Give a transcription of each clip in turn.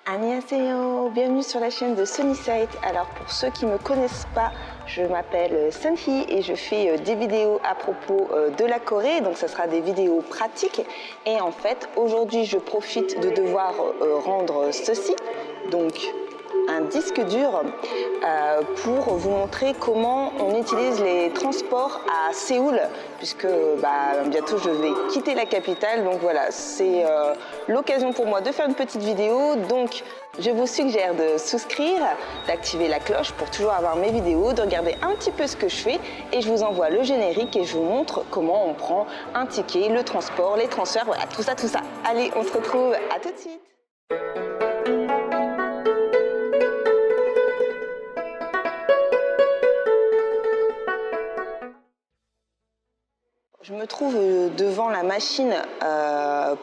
Annyeonghaseyo, bienvenue sur la chaîne de Sunnyside. Alors pour ceux qui ne me connaissent pas, je m'appelle Sunhee et je fais des vidéos à propos de la Corée, donc ce sera des vidéos pratiques. Et en fait, aujourd'hui je profite de devoir rendre ceci, donc un disque dur pour vous montrer comment on utilise les transports à Séoul, puisque bientôt je vais quitter la capitale, donc voilà, c'est l'occasion pour moi de faire une petite vidéo. Donc je vous suggère de souscrire, d'activer la cloche pour toujours avoir mes vidéos, de regarder un petit peu ce que je fais, et je vous envoie le générique et je vous montre comment on prend un ticket, le transport, les transferts, voilà, tout ça. Allez, on se retrouve, à tout de suite. Je me trouve devant la machine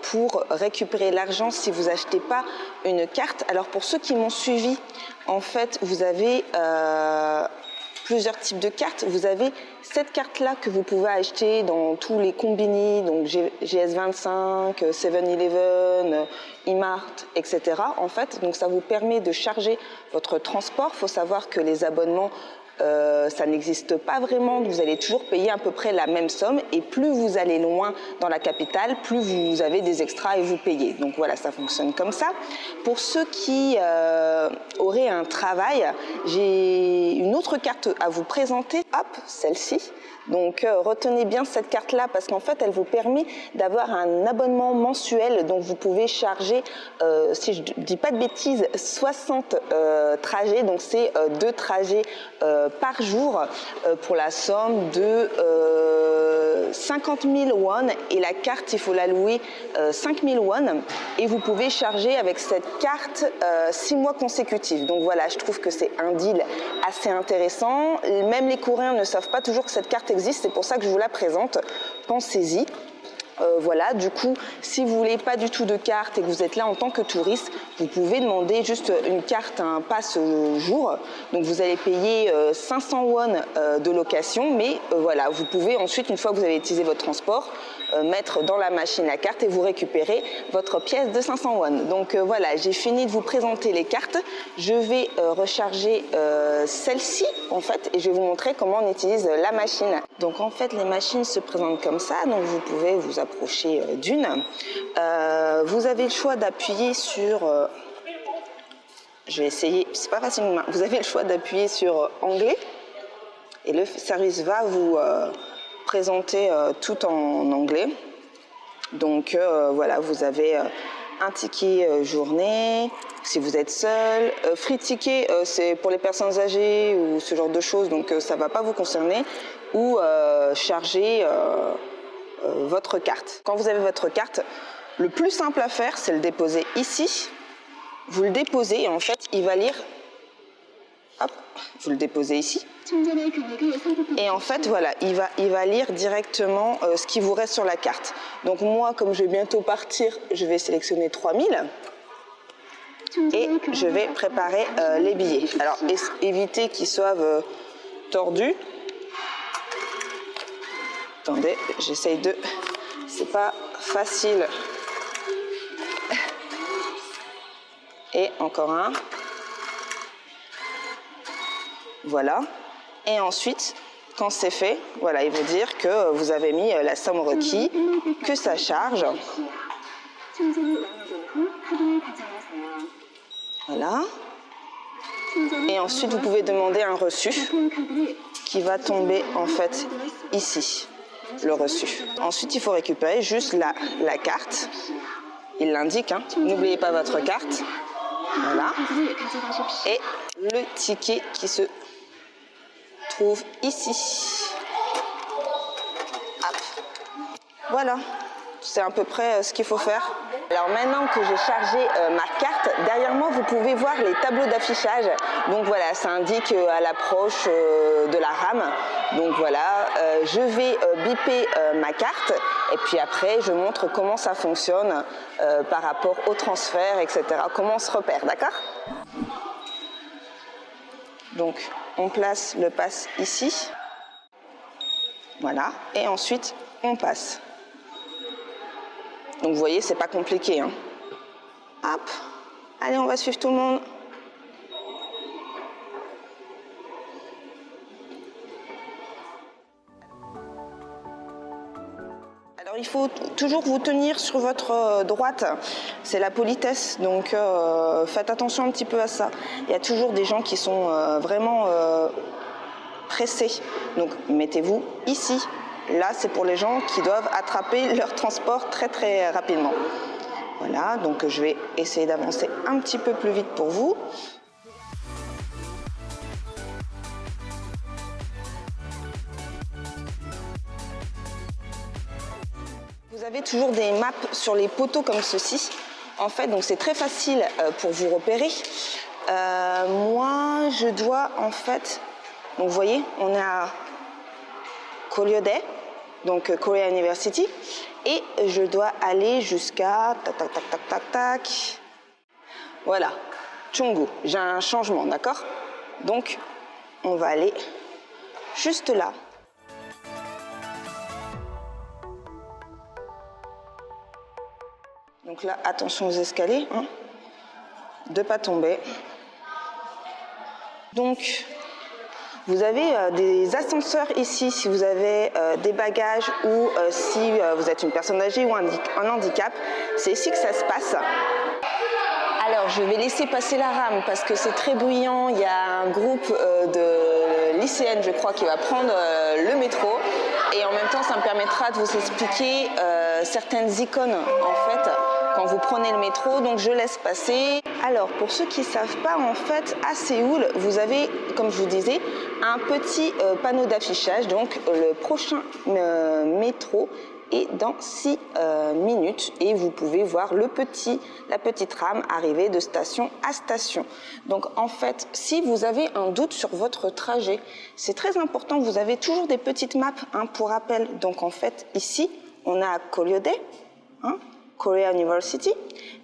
pour récupérer l'argent si vous n'achetez pas une carte. Alors pour ceux qui m'ont suivi, en fait, vous avez plusieurs types de cartes. Vous avez cette carte-là que vous pouvez acheter dans tous les combini, donc GS25, 7-Eleven, E-Mart, etc. En fait, donc ça vous permet de charger votre transport. Il faut savoir que les abonnements, ça n'existe pas vraiment, vous allez toujours payer à peu près la même somme, et plus vous allez loin dans la capitale, plus vous avez des extras et vous payez. Donc voilà, ça fonctionne comme ça. Pour ceux qui auraient un travail, j'ai une autre carte à vous présenter. Hop, celle-ci. Donc retenez bien cette carte-là parce qu'en fait, elle vous permet d'avoir un abonnement mensuel. Donc vous pouvez charger, si je ne dis pas de bêtises, 60 trajets. Donc c'est 2 trajets par jour pour la somme de 50 000 won. Et la carte, il faut la louer 5 000 won. Et vous pouvez charger avec cette carte 6 mois consécutifs. Donc voilà, je trouve que c'est un deal assez intéressant. Même les Coréens ne savent pas toujours que cette carte existe, c'est pour ça que je vous la présente. Pensez-y. Voilà, du coup, si vous voulez pas du tout de carte et que vous êtes là en tant que touriste, vous pouvez demander juste une carte, un pass jour. Donc vous allez payer 500 won de location, mais voilà, vous pouvez ensuite, une fois que vous avez utilisé votre transport, mettre dans la machine la carte et vous récupérez votre pièce de 500 won. Donc voilà, j'ai fini de vous présenter les cartes. Je vais recharger celle-ci en fait et je vais vous montrer comment on utilise la machine. Donc en fait, les machines se présentent comme ça, donc vous pouvez vous approcher d'une. Vous avez le choix d'appuyer sur... je vais essayer, c'est pas facile. Vous avez le choix d'appuyer sur anglais et le service va vous présenter tout en anglais. Donc voilà, vous avez un ticket journée, si vous êtes seul. Free ticket, c'est pour les personnes âgées ou ce genre de choses, donc ça ne va pas vous concerner. Ou charger votre carte. Quand vous avez votre carte, le plus simple à faire, c'est le déposer ici. Vous le déposez et en fait, il va lire. Hop, vous le déposez ici. Et en fait, voilà, il va lire directement ce qui vous reste sur la carte. Donc moi, comme je vais bientôt partir, je vais sélectionner 3000 et je vais préparer les billets. Alors, évitez qu'ils soient tordus. Attendez, j'essaye de... C'est pas facile. Et encore un. Voilà. Et ensuite, quand c'est fait, voilà, il veut dire que vous avez mis la somme requise, que ça charge. Voilà. Et ensuite, vous pouvez demander un reçu qui va tomber en fait ici, le reçu. Ensuite, il faut récupérer juste la carte. Il l'indique, hein. N'oubliez pas votre carte. Voilà. Et le ticket qui se trouve ici. Hop. Voilà. C'est à peu près ce qu'il faut faire. Alors maintenant que j'ai chargé ma carte, derrière moi vous pouvez voir les tableaux d'affichage. Donc voilà, ça indique à l'approche de la rame. Donc voilà, je vais biper ma carte et puis après je montre comment ça fonctionne par rapport au transfert, etc. Comment on se repère, d'accord? Donc on place le pass ici. Voilà, et ensuite on passe. Donc vous voyez, c'est pas compliqué, hein. Hop, Allez, on va suivre tout le monde. Alors, il faut toujours vous tenir sur votre droite. C'est la politesse, donc faites attention un petit peu à ça. Il y a toujours des gens qui sont vraiment pressés. Donc, mettez-vous ici. Là, c'est pour les gens qui doivent attraper leur transport très très rapidement. Voilà, donc je vais essayer d'avancer un petit peu plus vite pour vous. Vous avez toujours des maps sur les poteaux comme ceci. En fait, donc c'est très facile pour vous repérer. Moi, je dois en fait... Donc vous voyez, on est à Kolyode, donc Korea University. Et je dois aller jusqu'à... Tac, tac, tac, tac, tac, tac. Voilà, Chungju. J'ai un changement, d'accord? Donc, on va aller juste là. Donc là, attention aux escaliers, hein, de ne pas tomber. Donc, vous avez des ascenseurs ici si vous avez des bagages ou si vous êtes une personne âgée ou un handicap. C'est ici que ça se passe. Alors, je vais laisser passer la rame parce que c'est très bruyant. Il y a un groupe de lycéennes, je crois, qui va prendre le métro. Et en même temps, ça me permettra de vous expliquer certaines icônes, en fait, quand vous prenez le métro. Donc, je laisse passer. Alors, pour ceux qui ne savent pas, en fait, à Séoul, vous avez, comme je vous disais, un petit panneau d'affichage. Donc, le prochain métro est dans 6 minutes. Et vous pouvez voir la petite rame arriver de station à station. Donc, en fait, si vous avez un doute sur votre trajet, c'est très important. Vous avez toujours des petites maps, hein, pour rappel. Donc, en fait, ici, on a Kolyode, hein, Korea University.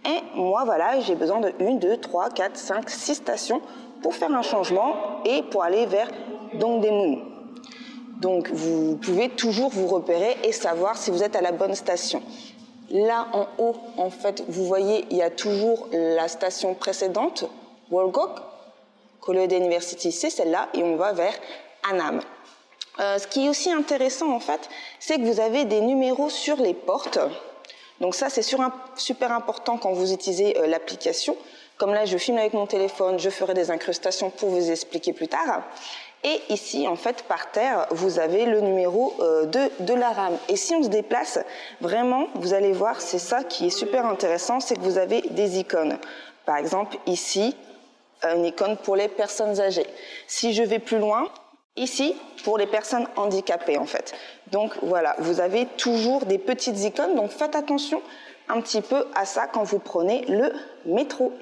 Et moi, voilà, j'ai besoin de 1, 2, 3, 4, 5, 6 stations pour faire un changement et pour aller vers Dongdaemun. Donc, vous pouvez toujours vous repérer et savoir si vous êtes à la bonne station. Là, en haut, en fait, vous voyez, il y a toujours la station précédente, Wolgok. Kolyode University, c'est celle-là, et on va vers Annam. Ce qui est aussi intéressant, en fait, c'est que vous avez des numéros sur les portes. Donc ça, c'est super important quand vous utilisez l'application. Comme là, je filme avec mon téléphone, je ferai des incrustations pour vous expliquer plus tard. Et ici, en fait, par terre, vous avez le numéro de la rame. Et si on se déplace, vraiment, vous allez voir, c'est ça qui est super intéressant, c'est que vous avez des icônes. Par exemple, ici, une icône pour les personnes âgées. Si je vais plus loin, ici, pour les personnes handicapées, en fait. Donc, voilà, vous avez toujours des petites icônes. Donc, faites attention un petit peu à ça quand vous prenez le métro.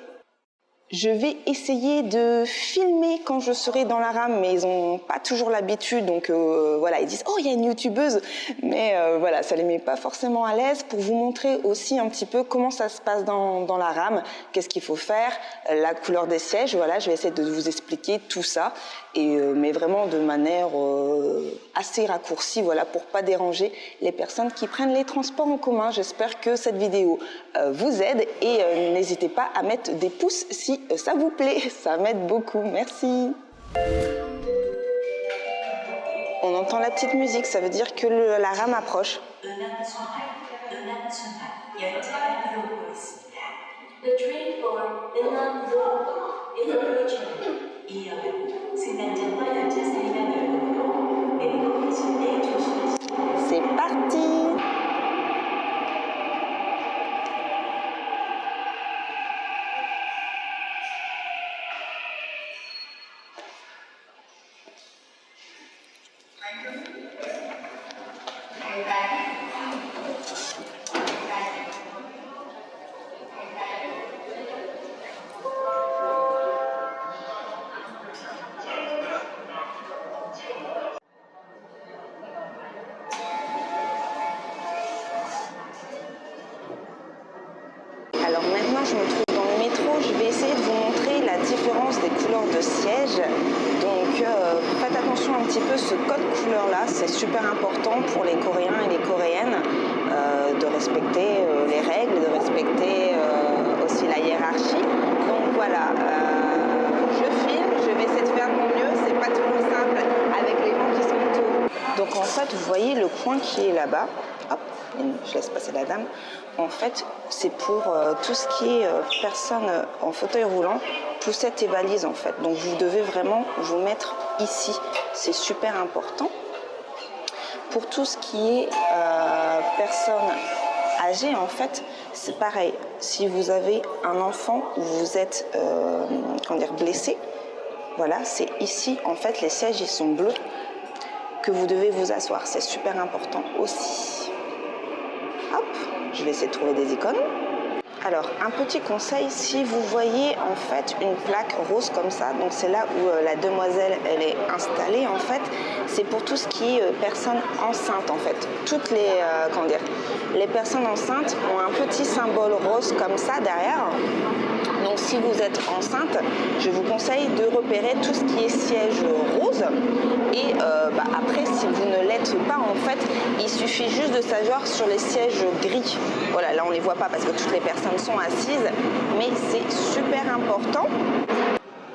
Je vais essayer de filmer quand je serai dans la rame, mais ils n'ont pas toujours l'habitude, donc voilà, ils disent « Oh, il y a une youtubeuse !» Mais voilà, ça ne les met pas forcément à l'aise pour vous montrer aussi un petit peu comment ça se passe dans la rame, qu'est-ce qu'il faut faire, la couleur des sièges, voilà, je vais essayer de vous expliquer tout ça, mais vraiment de manière assez raccourcie, voilà, pour pas déranger les personnes qui prennent les transports en commun. J'espère que cette vidéo vous aide et n'hésitez pas à mettre des pouces si ça vous plaît, ça m'aide beaucoup, merci. On entend la petite musique, ça veut dire que la rame approche. C'est parti! Alors maintenant, je me trouve dans le métro. Je vais essayer de vous montrer la différence des couleurs de siège. Donc, faites attention un petit peu, ce code couleur-là, c'est super important pour les Coréens et les Coréennes de respecter les règles, de respecter aussi la hiérarchie. Donc, je filme, je vais essayer de faire de mon mieux, c'est pas toujours simple avec les gens qui sont autour. Donc en fait, vous voyez le coin qui est là-bas, hop, je laisse passer la dame. En fait, c'est pour tout ce qui est personne en fauteuil roulant, poussette et valise en fait. Donc vous devez vraiment vous mettre ici, c'est super important. Pour tout ce qui est personne âgée, en fait, c'est pareil. Si vous avez un enfant ou vous êtes blessé, voilà, c'est ici, en fait, les sièges, ils sont bleus, que vous devez vous asseoir. C'est super important aussi. Hop, je vais essayer de trouver des icônes. Alors, un petit conseil, si vous voyez en fait une plaque rose comme ça, donc c'est là où la demoiselle elle est installée en fait, c'est pour tout ce qui est personnes enceintes en fait. Toutes les personnes enceintes ont un petit symbole rose comme ça derrière. Donc si vous êtes enceinte, je vous conseille de repérer tout ce qui est siège rose. Et après, si vous ne l'êtes pas, en fait, il suffit juste de s'asseoir sur les sièges gris. Voilà, là on ne les voit pas parce que toutes les personnes sont assises, mais c'est super important.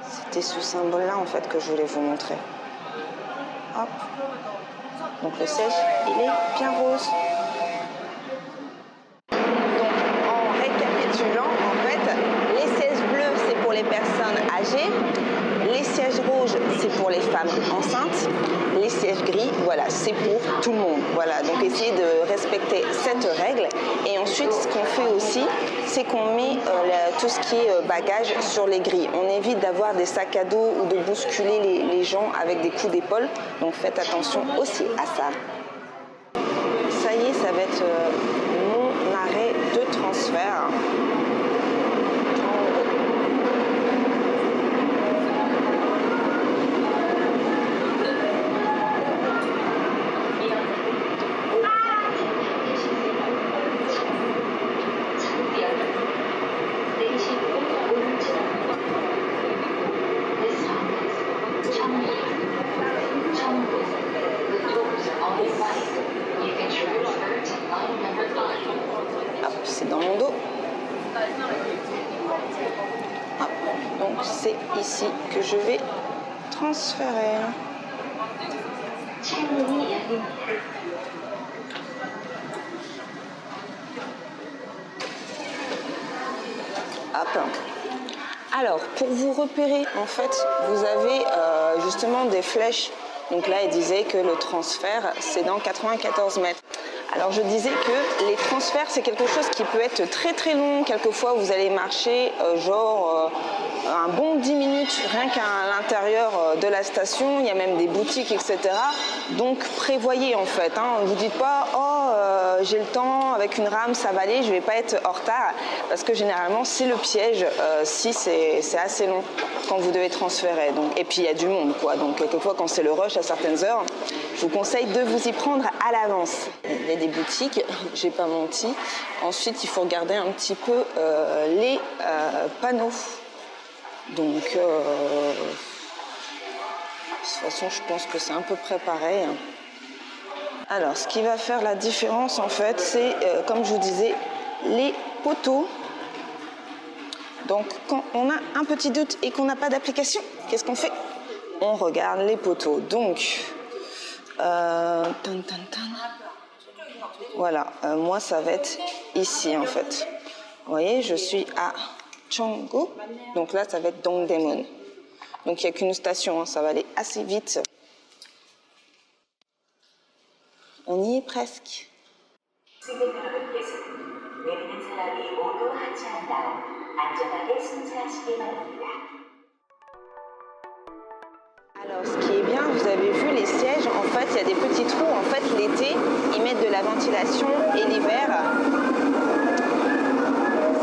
C'était ce symbole-là en fait que je voulais vous montrer. Hop. Donc le siège, il est bien rose. Les personnes âgées, les sièges rouges c'est pour les femmes enceintes, les sièges gris voilà c'est pour tout le monde, voilà donc essayez de respecter cette règle. Et ensuite ce qu'on fait aussi c'est qu'on met tout ce qui est bagages sur les grilles, on évite d'avoir des sacs à dos ou de bousculer les gens avec des coups d'épaule, donc faites attention aussi à ça. Ça y est, ça va être mon arrêt de transfert. C'est dans mon dos. Hop, donc c'est ici que je vais transférer. Hop. Alors, pour vous repérer, en fait, vous avez justement des flèches. Donc là, il disait que le transfert, c'est dans 94 mètres. Alors je disais que les transferts c'est quelque chose qui peut être très très long, quelquefois vous allez marcher un bon 10 minutes rien qu'à l'intérieur de la station, il y a même des boutiques etc. Donc prévoyez en fait, ne vous dites pas j'ai le temps avec une rame ça va aller, je vais pas être en retard parce que généralement c'est le piège si c'est assez long quand vous devez transférer. Donc, et puis il y a du monde quoi, donc quelquefois quand c'est le rush à certaines heures, je vous conseille de vous y prendre à l'avance. Il y a des boutiques, j'ai pas menti. Ensuite, il faut regarder un petit peu les panneaux. Donc, de toute façon, je pense que c'est à peu près pareil. Alors, ce qui va faire la différence, en fait, c'est, comme je vous disais, les poteaux. Donc, quand on a un petit doute et qu'on n'a pas d'application, qu'est-ce qu'on fait? On regarde les poteaux. Donc, voilà, moi ça va être ici en fait. Vous voyez, je suis à Cheonggo, donc là ça va être Dongdaemun. Donc il n'y a qu'une station, ça va aller assez vite. On y est presque. Alors ce qui est bien, vous avez vu les sièges, en fait il y a des petits trous, en fait l'été ils mettent de la ventilation et l'hiver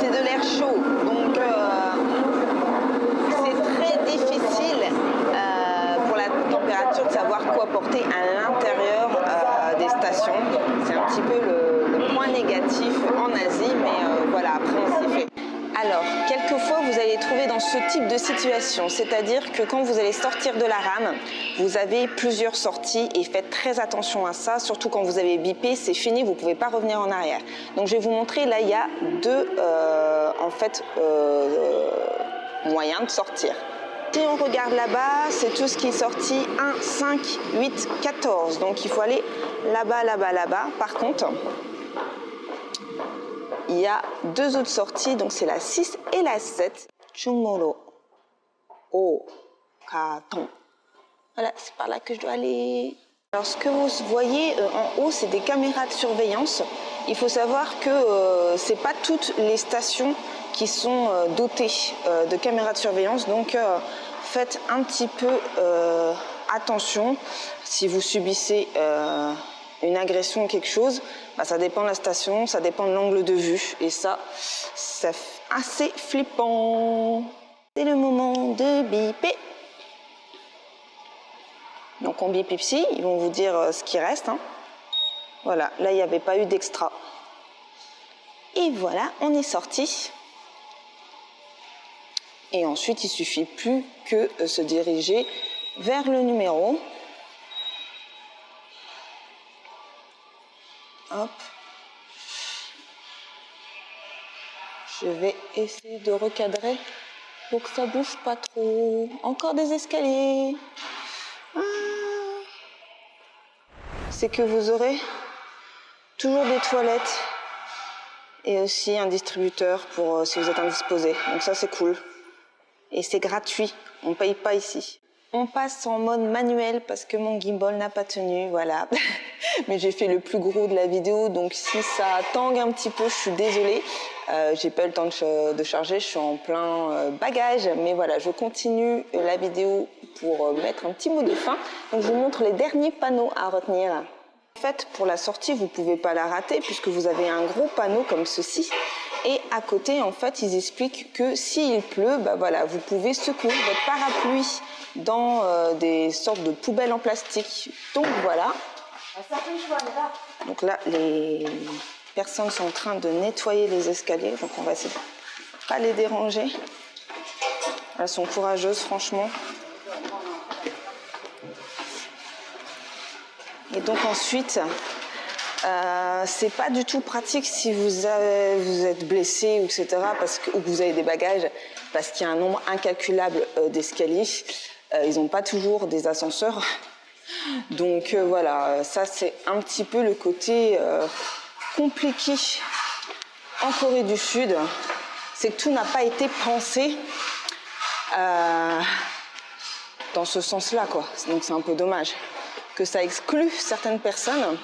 c'est de l'air chaud, donc c'est très difficile pour la température de savoir quoi porter à l'intérieur des stations. C'est un petit peu le point négatif en Asie, mais voilà, après on s'y fait. Alors, quelquefois, vous allez trouver dans ce type de situation, c'est-à-dire que quand vous allez sortir de la rame, vous avez plusieurs sorties et faites très attention à ça, surtout quand vous avez bipé, c'est fini, vous ne pouvez pas revenir en arrière. Donc, je vais vous montrer, là, il y a deux, moyen de sortir. Si on regarde là-bas, c'est tout ce qui est sorti 1, 5, 8, 14. Donc il faut aller là-bas, là-bas, là-bas. Par contre, il y a 2 autres sorties, donc c'est la 6 et la 7. Chumoro o katon. Voilà, c'est par là que je dois aller. Alors ce que vous voyez en haut, c'est des caméras de surveillance. Il faut savoir que c'est pas toutes les stations qui sont dotées de caméras de surveillance, donc faites un petit peu attention. Si vous subissez une agression ou quelque chose, bah, ça dépend de la station, ça dépend de l'angle de vue, et ça c'est assez flippant. C'est le moment de biper. Donc on bip ici, ils vont vous dire ce qui reste. Hein. Voilà, là il n'y avait pas eu d'extra. Et voilà, on est sorti. Et ensuite, il suffit plus que se diriger vers le numéro. Hop. Je vais essayer de recadrer pour que ça bouge pas trop. Encore des escaliers. Ah. C'est que vous aurez toujours des toilettes et aussi un distributeur pour si vous êtes indisposé. Donc ça, c'est cool. Et c'est gratuit, on ne paye pas ici. On passe en mode manuel parce que mon gimbal n'a pas tenu, voilà. Mais j'ai fait le plus gros de la vidéo, donc si ça tangue un petit peu, je suis désolée. J'ai pas eu le temps de charger, je suis en plein bagage. Mais voilà, je continue la vidéo pour mettre un petit mot de fin. Donc je vous montre les derniers panneaux à retenir. En fait, pour la sortie, vous ne pouvez pas la rater puisque vous avez un gros panneau comme ceci. Et à côté, en fait, ils expliquent que s'il pleut, bah voilà, vous pouvez secouer votre parapluie dans des sortes de poubelles en plastique. Donc voilà. Donc là, les personnes sont en train de nettoyer les escaliers. Donc on va essayer de pas les déranger. Elles sont courageuses, franchement. Et donc ensuite, c'est pas du tout pratique si vous êtes blessé, etc., ou que vous avez des bagages, parce qu'il y a un nombre incalculable d'escaliers. Ils n'ont pas toujours des ascenseurs. Donc voilà, ça c'est un petit peu le côté compliqué en Corée du Sud. C'est que tout n'a pas été pensé dans ce sens-là, quoi. Donc c'est un peu dommage que ça exclut certaines personnes.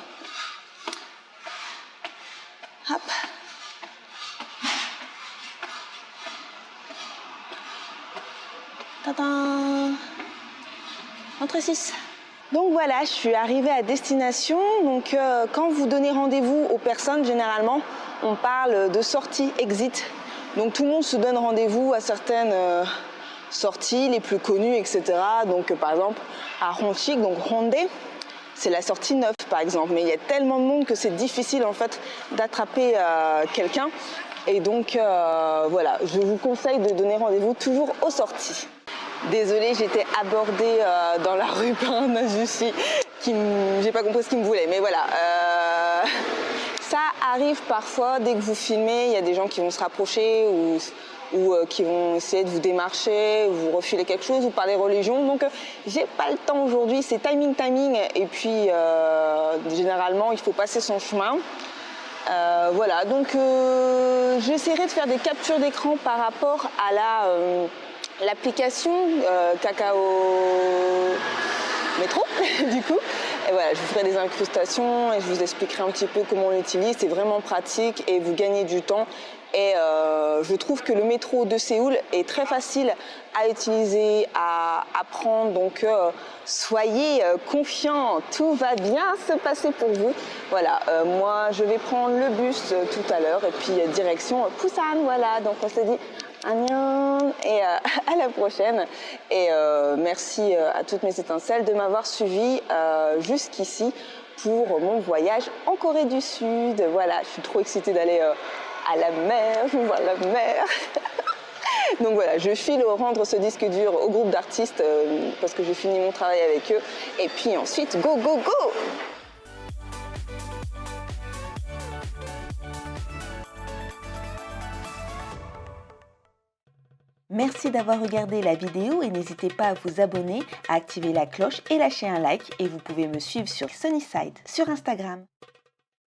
Hop. Tadam. Entrée 6. Donc voilà, je suis arrivée à destination. Donc quand vous donnez rendez-vous aux personnes, généralement, on parle de sortie exit. Donc tout le monde se donne rendez-vous à certaines sorties les plus connues, etc. Donc par exemple à Hongik, donc Hongdae, c'est la sortie 9 par exemple. Mais il y a tellement de monde que c'est difficile en fait d'attraper quelqu'un. Et donc voilà, je vous conseille de donner rendez-vous toujours aux sorties. Désolée, j'étais abordée dans la rue par un azuci j'ai pas compris ce qu'il me voulait, mais voilà. Ça arrive parfois, dès que vous filmez, il y a des gens qui vont se rapprocher ou qui vont essayer de vous démarcher, ou vous refiler quelque chose, ou parler religion. Donc j'ai pas le temps aujourd'hui, c'est timing, et puis généralement il faut passer son chemin. Voilà, donc j'essaierai de faire des captures d'écran par rapport à l'application Kakao Métro, du coup. Et voilà, je vous ferai des incrustations et je vous expliquerai un petit peu comment on l'utilise. C'est vraiment pratique et vous gagnez du temps. Et je trouve que le métro de Séoul est très facile à utiliser, à apprendre. Donc soyez confiants, tout va bien se passer pour vous. Voilà, moi je vais prendre le bus tout à l'heure et puis direction Busan. Voilà, donc on se dit Annyeong et à la prochaine. Et merci à toutes mes étincelles de m'avoir suivi jusqu'ici pour mon voyage en Corée du Sud. Voilà, je suis trop excitée d'aller à la mer, je vois la mer. Donc voilà, je file rendre ce disque dur au groupe d'artistes parce que j'ai fini mon travail avec eux. Et puis ensuite, go, go, go! Merci d'avoir regardé la vidéo et n'hésitez pas à vous abonner, à activer la cloche et lâcher un like et vous pouvez me suivre sur Sunnyside sur Instagram.